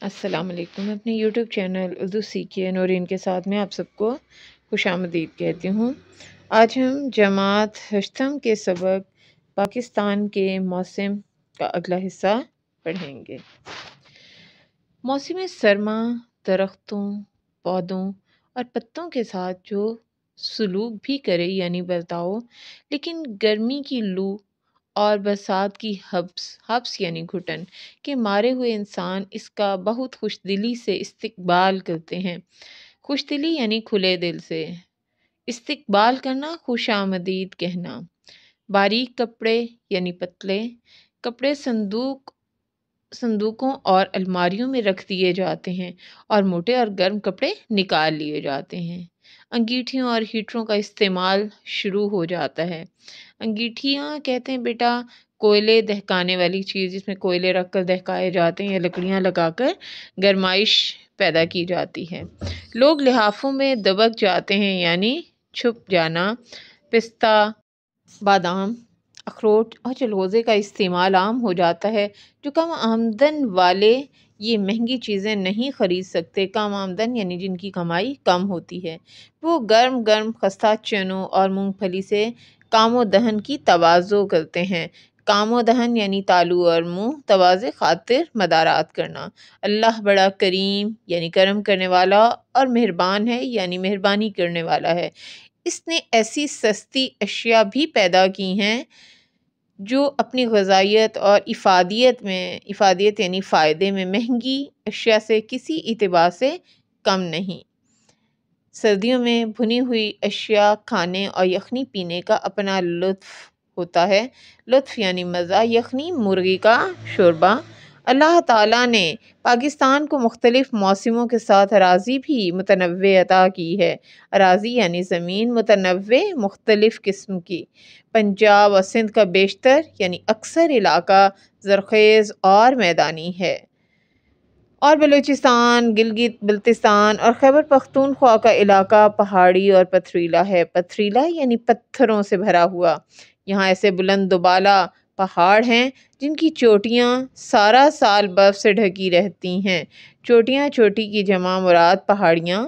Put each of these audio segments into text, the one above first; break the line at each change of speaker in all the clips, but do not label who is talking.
السلام علیکم۔ میں اپنے یوٹیوب چینل اردو سیکھیے نورین کے ساتھ میں آپ سب کو خوش آمدید کہتی ہوں۔ آج ہم جماعت ہشتم کے سبق پاکستان کے موسم کا اگلا حصہ پڑھیں گے۔ موسم سرما درختوں، پودوں اور پتوں کے ساتھ جو سلوک بھی کرے یعنی برتاؤ، لیکن گرمی کی لو اور برسات کی حبس یعنی گھٹن کے مارے ہوئے انسان اس کا بہت خوش دلی سے استقبال کرتے ہیں۔ خوش دلی یعنی کھلے دل سے استقبال کرنا، خوش آمدید کہنا۔ باریک کپڑے یعنی پتلے کپڑے صندوقوں اور الماریوں میں رکھ دیے جاتے ہیں اور موٹے اور گرم کپڑے نکال لیے جاتے ہیں۔ انگیٹھیوں اور ہیٹروں کا استعمال شروع ہو جاتا ہے۔ انگیٹھیاں کہتے ہیں بیٹا کوئلے دہکانے والی چیز، جس میں کوئلے رکھ کر دہکائے جاتے ہیں یا لکڑیاں لگا کر گرمائش پیدا کی جاتی ہے۔ لوگ لحافوں میں دبک جاتے ہیں یعنی چھپ جانا۔ پستہ، بادام، اخروٹ اور چلغوزے کا استعمال عام ہو جاتا ہے۔ جو کم آمدن والے یہ مہنگی چیزیں نہیں خرید سکتے، کم آمدن یعنی جن کی کمائی کم ہوتی ہے، وہ گرم خستہ چنوں اور مونگ پھلی سے کام و دہن کی تواضع کرتے ہیں۔ کام و دہن یعنی تالو اور منہ، تواضع خاطر مدارات کرنا۔ اللہ بڑا کریم یعنی کرم کرنے والا اور مہربان ہے یعنی مہربانی کرنے والا ہے۔ اس نے ایسی سستی اشیاء بھی پیدا کی ہیں جو اپنی غذائیت اور افادیت یعنی فائدے میں مہنگی اشیاء سے کسی اعتبار سے کم نہیں۔ سردیوں میں بھنی ہوئی اشیاء کھانے اور یخنی پینے کا اپنا لطف ہوتا ہے۔ لطف یعنی مزہ۔ یخنی مرغی کا شوربہ۔ اللہ تعالیٰ نے پاکستان کو مختلف موسموں کے ساتھ اراضی بھی متنوع عطا کی ہے۔ اراضی یعنی زمین، متنوع مختلف قسم کی۔ پنجاب اور سندھ کا بیشتر یعنی اکثر علاقہ زرخیز اور میدانی ہے، اور بلوچستان، گلگت بلتستان اور خیبر پختونخوا کا علاقہ پہاڑی اور پتھریلا ہے۔ پتھریلا یعنی پتھروں سے بھرا ہوا۔ یہاں ایسے بلند و بالا پہاڑ ہیں جن کی چوٹیاں سارا سال برف سے ڈھکی رہتی ہیں۔ چوٹی کی جمع مراد پہاڑیاں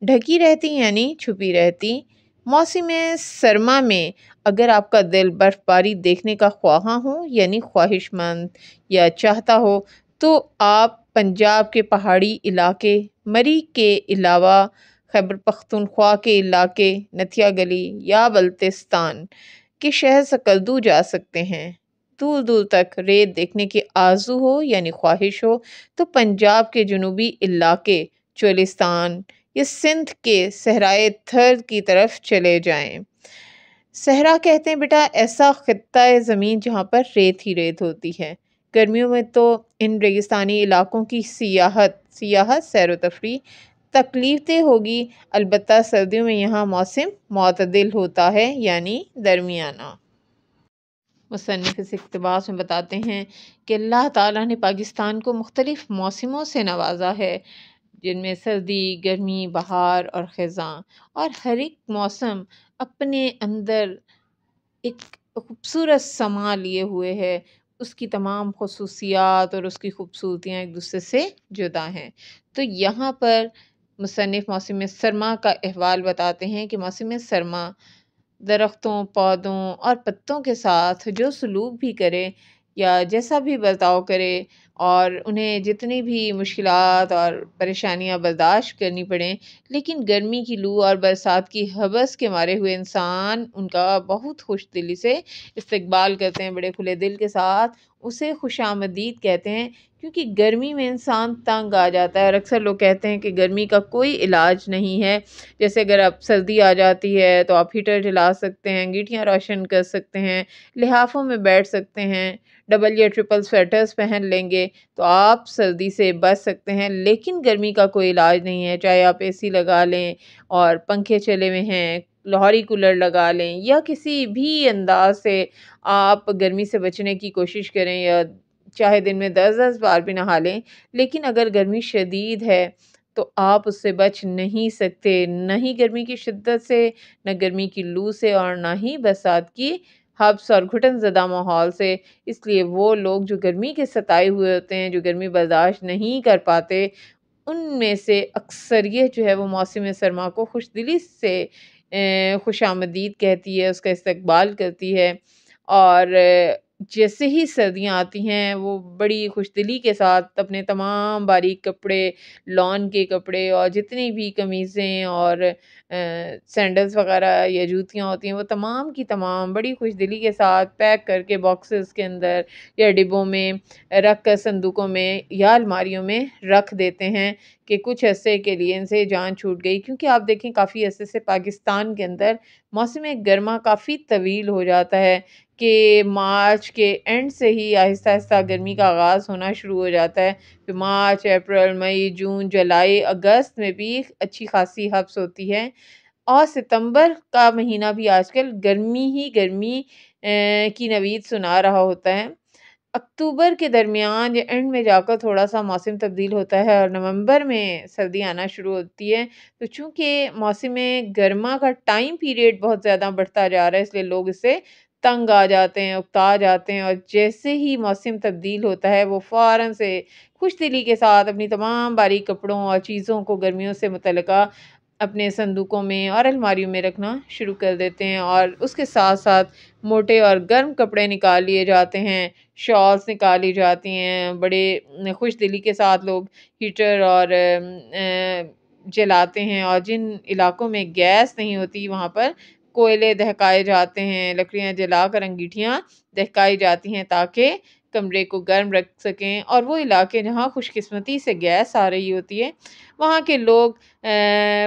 ڈھکی رہتی یعنی چھپی رہتی۔ موسم سرما میں اگر آپ کا دل برف باری دیکھنے کا خواہاں ہو یعنی خواہش مند یا چاہتا ہو، تو آپ پنجاب کے پہاڑی علاقے، مری کے علاوہ خیبر پختونخوا کے علاقے نتھیا گلی یا بلتستان کے شہر سکردو جا سکتے ہیں۔ دور دور تک ریت دیکھنے کی آرزو ہو یعنی خواہش ہو تو پنجاب کے جنوبی علاقے چولستان یا سندھ کے صحرائے تھر کی طرف چلے جائیں۔ صحرا کہتے ہیں بیٹا ایسا خطہ زمین جہاں پر ریت ہی ریت ہوتی ہے۔ گرمیوں میں تو ان ریگستانی علاقوں کی سیاحت سیر و تفریح تکلیف دہ ہوگی، البتہ سردیوں میں یہاں موسم معتدل ہوتا ہے یعنی درمیانہ۔ مصنف اس اقتباس میں بتاتے ہیں کہ اللہ تعالیٰ نے پاکستان کو مختلف موسموں سے نوازا ہے، جن میں سردی، گرمی، بہار اور خزاں، اور ہر ایک موسم اپنے اندر ایک خوبصورت سما لیے ہوئے ہے۔ اس کی تمام خصوصیات اور اس کی خوبصورتیاں ایک دوسرے سے جدا ہیں۔ تو یہاں پر مصنف موسم سرما کا احوال بتاتے ہیں کہ موسم سرما درختوں، پودوں اور پتوں کے ساتھ جو سلوک بھی کرے یا جیسا بھی برتاؤ کرے، اور انہیں جتنی بھی مشکلات اور پریشانیاں برداشت کرنی پڑیں، لیکن گرمی کی لو اور برسات کی حبس کے مارے ہوئے انسان ان کا بہت خوش دلی سے استقبال کرتے ہیں، بڑے کھلے دل کے ساتھ اسے خوش آمدید کہتے ہیں، کیونکہ گرمی میں انسان تنگ آ جاتا ہے، اور اکثر لوگ کہتے ہیں کہ گرمی کا کوئی علاج نہیں ہے۔ جیسے اگر اب سردی آ جاتی ہے تو آپ ہیٹر جلا سکتے ہیں، انگیٹھیاں روشن کر سکتے ہیں، لحافوں میں بیٹھ سکتے ہیں، ڈبل یا ٹرپل سویٹرز پہن لیں گے تو آپ سردی سے بچ سکتے ہیں، لیکن گرمی کا کوئی علاج نہیں ہے۔ چاہے آپ اے سی لگا لیں اور پنکھے چلے ہوئے ہیں، لاہوری کولر لگا لیں، یا کسی بھی انداز سے آپ گرمی سے بچنے کی کوشش کریں، یا چاہے دن میں 10 بار بھی نہا لیں، لیکن اگر گرمی شدید ہے تو آپ اس سے بچ نہیں سکتے، نہ ہی گرمی کی شدت سے، نہ گرمی کی لو سے، اور نہ ہی برسات کی حبس اور گھٹن زدہ ماحول سے، اس لیے وہ لوگ جو گرمی کے ستائے ہوئے ہوتے ہیں، جو گرمی برداشت نہیں کر پاتے، ان میں سے اکثریت جو ہے وہ موسم سرما کو خوش دلی سے خوش آمدید کہتی ہے، اس کا استقبال کرتی ہے، اور جیسے ہی سردیاں آتی ہیں وہ بڑی خوش دلی کے ساتھ اپنے تمام باریک کپڑے، لان کے کپڑے اور جتنی بھی قمیضیں اور سینڈلز وغیرہ یا جوتیاں ہوتی ہیں وہ تمام کی تمام بڑی خوش دلی کے ساتھ پیک کر کے باکسز کے اندر یا ڈبوں میں رکھ کر صندوقوں میں یا الماریوں میں رکھ دیتے ہیں کہ کچھ عرصے کے لیے ان سے جان چھوٹ گئی، کیونکہ آپ دیکھیں کافی عرصے سے پاکستان کے اندر موسم گرما کافی طویل ہو جاتا ہے کہ مارچ کے اینڈ سے ہی آہستہ آہستہ گرمی کا آغاز ہونا شروع ہو جاتا ہے، پھر مارچ، اپریل، مئی، جون، جولائی، اگست میں بھی اچھی خاصی حبس ہوتی ہے، اور ستمبر کا مہینہ بھی آج کل گرمی ہی گرمی کی نوید سنا رہا ہوتا ہے۔ اکتوبر کے درمیان یا اینڈ میں جا کر تھوڑا سا موسم تبدیل ہوتا ہے اور نومبر میں سردی آنا شروع ہوتی ہے، تو چونکہ موسم گرما کا ٹائم پیریڈ بہت زیادہ بڑھتا جا رہا ہے، اس لیے لوگ اس سے تنگ آ جاتے ہیں، اکتا جاتے ہیں، اور جیسے ہی موسم تبدیل ہوتا ہے وہ فوراً سے خوش دلی کے ساتھ اپنی تمام باریک کپڑوں اور چیزوں کو گرمیوں سے متعلقہ اپنے صندوقوں میں اور الماریوں میں رکھنا شروع کر دیتے ہیں، اور اس کے ساتھ ساتھ موٹے اور گرم کپڑے نکال لیے جاتے ہیں، شالز نکالی جاتی ہیں، بڑے خوش دلی کے ساتھ لوگ ہیٹر اور جلاتے ہیں، اور جن علاقوں میں گیس نہیں ہوتی وہاں پر کوئلے دہکائے جاتے ہیں، لکڑیاں جلا کر انگیٹھیاں دہکائی جاتی ہیں تاکہ کمرے کو گرم رکھ سکیں، اور وہ علاقے جہاں خوش قسمتی سے گیس آ رہی ہوتی ہے وہاں کے لوگ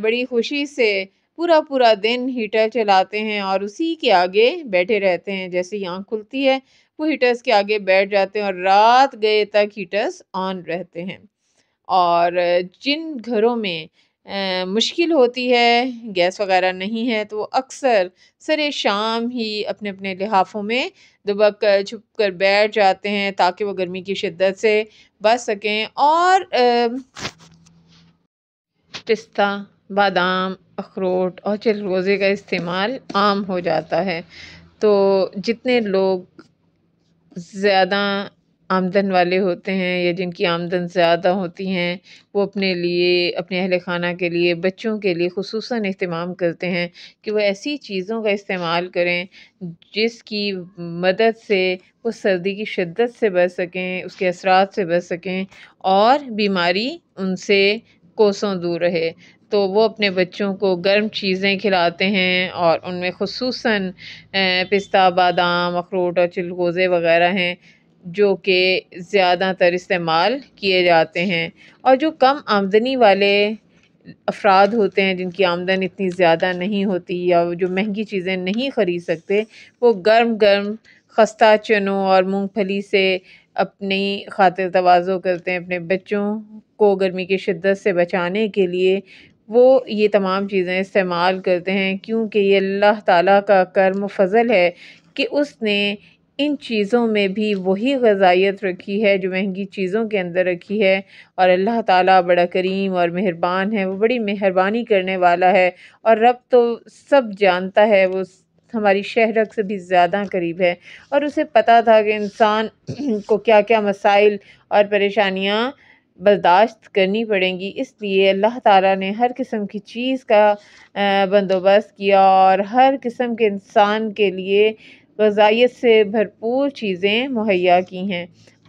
بڑی خوشی سے پورا پورا دن ہیٹر چلاتے ہیں اور اسی کے آگے بیٹھے رہتے ہیں، جیسے ہی آنکھ کھلتی ہے وہ ہیٹرز کے آگے بیٹھ جاتے ہیں اور رات گئے تک ہیٹرز آن رہتے ہیں۔ اور جن گھروں میں مشکل ہوتی ہے، گیس وغیرہ نہیں ہے، تو وہ اکثر سر شام ہی اپنے اپنے لحافوں میں دبک کر چھپ کر بیٹھ جاتے ہیں تاکہ وہ گرمی کی شدت سے بچ سکیں، اور پستہ، بادام، اخروٹ اور چلغوزے کا استعمال عام ہو جاتا ہے۔ تو جتنے لوگ زیادہ آمدن والے ہوتے ہیں یا جن کی آمدن زیادہ ہوتی ہیں وہ اپنے لیے، اپنے اہل خانہ کے لیے، بچوں کے لیے خصوصاً اہتمام کرتے ہیں کہ وہ ایسی چیزوں کا استعمال کریں جس کی مدد سے وہ سردی کی شدت سے بچ سکیں، اس کے اثرات سے بچ سکیں، اور بیماری ان سے کوسوں دور رہے۔ تو وہ اپنے بچوں کو گرم چیزیں کھلاتے ہیں، اور ان میں خصوصاً پستہ، بادام، اخروٹ اور چلغوزے وغیرہ ہیں جو کہ زیادہ تر استعمال کیے جاتے ہیں۔ اور جو کم آمدنی والے افراد ہوتے ہیں جن کی آمدن اتنی زیادہ نہیں ہوتی یا جو مہنگی چیزیں نہیں خرید سکتے، وہ گرم گرم خستہ چنوں اور مونگ پھلی سے اپنی خاطر تواضع کرتے ہیں، اپنے بچوں کو گرمی کی شدت سے بچانے کے لیے وہ یہ تمام چیزیں استعمال کرتے ہیں، کیونکہ یہ اللہ تعالیٰ کا کرم و فضل ہے کہ اس نے ان چیزوں میں بھی وہی غذائیت رکھی ہے جو مہنگی چیزوں کے اندر رکھی ہے، اور اللہ تعالیٰ بڑا کریم اور مہربان ہے، وہ بڑی مہربانی کرنے والا ہے، اور رب تو سب جانتا ہے، وہ ہماری شہرک سے بھی زیادہ قریب ہے، اور اسے پتہ تھا کہ انسان کو کیا کیا مسائل اور پریشانیاں برداشت کرنی پڑیں گی، اس لیے اللہ تعالیٰ نے ہر قسم کی چیز کا بندوبست کیا اور ہر قسم کے انسان کے لیے غذائیت سے بھرپور چیزیں مہیا کی ہیں۔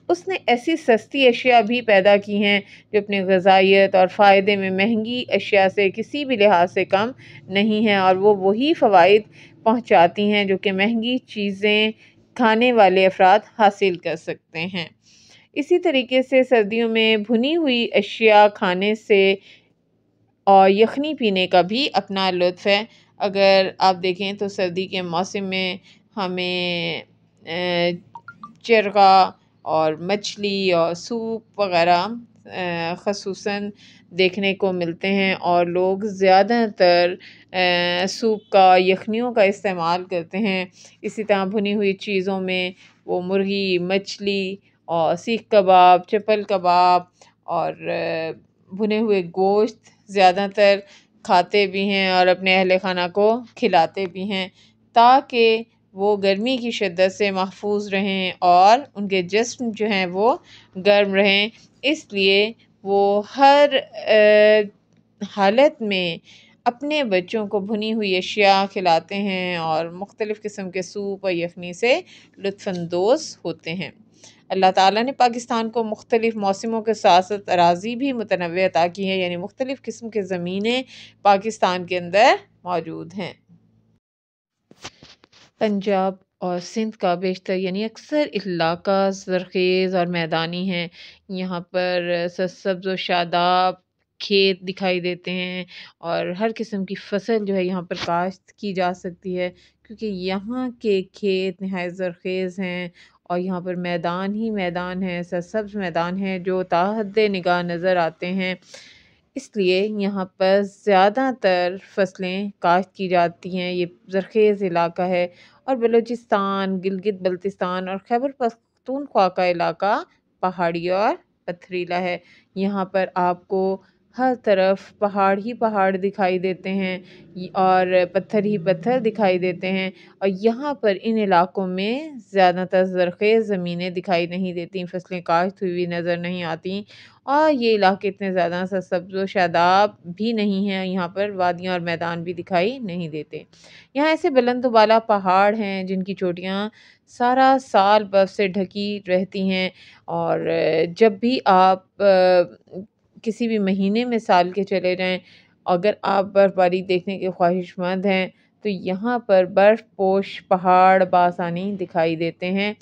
اس نے ایسی سستی اشیاء بھی پیدا کی ہیں جو اپنی غذائیت اور فائدے میں مہنگی اشیاء سے کسی بھی لحاظ سے کم نہیں ہیں، اور وہ وہی فوائد پہنچاتی ہیں جو کہ مہنگی چیزیں کھانے والے افراد حاصل کر سکتے ہیں۔ اسی طریقے سے سردیوں میں بھنی ہوئی اشیاء کھانے سے اور یخنی پینے کا بھی اپنا لطف ہے۔ اگر آپ دیکھیں تو سردی کے موسم میں ہمیں چرغا اور مچھلی اور سوپ وغیرہ خصوصاً دیکھنے کو ملتے ہیں، اور لوگ زیادہ تر سوپ کا، یخنیوں کا استعمال کرتے ہیں۔ اسی طرح بھنی ہوئی چیزوں میں وہ مرغی، مچھلی اور سیخ کباب، چپل کباب اور بھنے ہوئے گوشت زیادہ تر کھاتے بھی ہیں اور اپنے اہل خانہ کو کھلاتے بھی ہیں، تاکہ وہ گرمی کی شدت سے محفوظ رہیں اور ان کے جسم جو ہیں وہ گرم رہیں، اس لیے وہ ہر حالت میں اپنے بچوں کو بھنی ہوئی اشیاء کھلاتے ہیں اور مختلف قسم کے سوپ اور یخنی سے لطف اندوز ہوتے ہیں۔ اللہ تعالیٰ نے پاکستان کو مختلف موسموں کے ساتھ ساتھ اراضی بھی متنوع عطا کی ہے، یعنی مختلف قسم کے زمینیں پاکستان کے اندر موجود ہیں۔ پنجاب اور سندھ کا بیشتر یعنی اکثر علاقہ زرخیز اور میدانی ہے۔ یہاں پر سرسبز و شاداب کھیت دکھائی دیتے ہیں اور ہر قسم کی فصل جو ہے یہاں پر کاشت کی جا سکتی ہے، کیونکہ یہاں کے کھیت نہایت زرخیز ہیں اور یہاں پر میدان ہی میدان ہیں، سرسبز میدان ہیں جو تا حد نگاہ نظر آتے ہیں۔ اس لیے یہاں پر زیادہ تر فصلیں کاشت کی جاتی ہیں۔ یہ زرخیز علاقہ ہے اور بلوچستان، گلگت بلتستان اور خیبر پختونخوا کا علاقہ پہاڑی اور پتھریلا ہے۔ یہاں پر آپ کو ہر طرف پہاڑ ہی پہاڑ دکھائی دیتے ہیں اور پتھر ہی پتھر دکھائی دیتے ہیں، اور یہاں پر ان علاقوں میں زیادہ تر زرخیز زمینیں دکھائی نہیں دیتی، فصلیں کاشت ہوئی نظر نہیں آتی، اور یہ علاقے اتنے زیادہ سرسبز و شاداب بھی نہیں ہیں، یہاں پر وادیاں اور میدان بھی دکھائی نہیں دیتے۔ یہاں ایسے بلند و بالا پہاڑ ہیں جن کی چوٹیاں سارا سال برف سے ڈھکی رہتی ہیں، اور جب بھی آپ کسی بھی مہینے میں سال کے چلے جائیں، اگر آپ برف باری دیکھنے کے خواہش مند ہیں تو یہاں پر برف پوش پہاڑ بآسانی دکھائی دیتے ہیں۔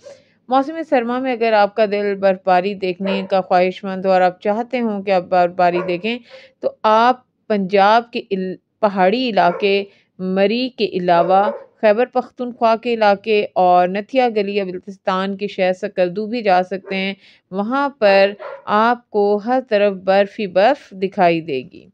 موسم سرما میں اگر آپ کا دل برف باری دیکھنے کا خواہش مند ہو اور آپ چاہتے ہوں کہ آپ برف باری دیکھیں، تو آپ پنجاب کے پہاڑی علاقے مری کے علاوہ خیبر پختونخوا کے علاقے اور نتھیا گلی یا بلتستان کے شہر سکردو بھی جا سکتے ہیں۔ وہاں پر آپ کو ہر طرف برف ہی برف دکھائی دے گی،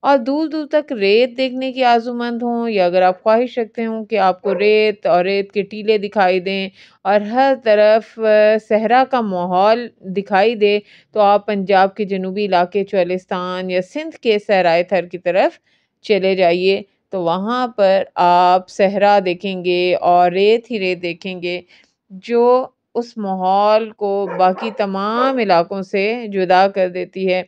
اور دور دور تک ریت دیکھنے کی آرزومند ہوں، یا اگر آپ خواہش رکھتے ہوں کہ آپ کو ریت اور ریت کے ٹیلے دکھائی دیں اور ہر طرف صحرا کا ماحول دکھائی دے، تو آپ پنجاب کے جنوبی علاقے چولستان یا سندھ کے صحرائے تھر کی طرف چلے جائیے، تو وہاں پر آپ صحرا دیکھیں گے اور ریت ہی ریت دیکھیں گے، جو اس ماحول کو باقی تمام علاقوں سے جدا کر دیتی ہے۔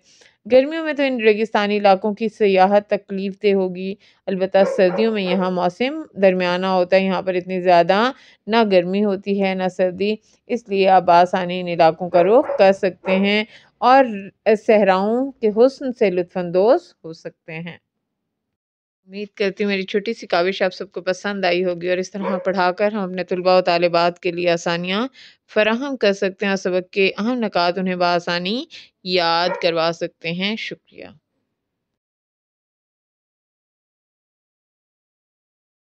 گرمیوں میں تو ان ریگستانی علاقوں کی سیاحت تکلیف دہ ہوگی، البتہ سردیوں میں یہاں موسم درمیانہ ہوتا ہے، یہاں پر اتنی زیادہ نہ گرمی ہوتی ہے نہ سردی، اس لیے آپ بآسانی ان علاقوں کا رخ کر سکتے ہیں اور صحراؤں کے حسن سے لطف اندوز ہو سکتے ہیں۔ امید کرتی ہوں میری چھوٹی سی کاوش آپ سب کو پسند آئی ہوگی، اور اس طرح پڑھا کر ہم اپنے طلباء و طالبات کے لیے آسانیاں فراہم کر سکتے ہیں اور سبق کے اہم نکات انہیں بآسانی یاد کروا سکتے ہیں۔ شکریہ۔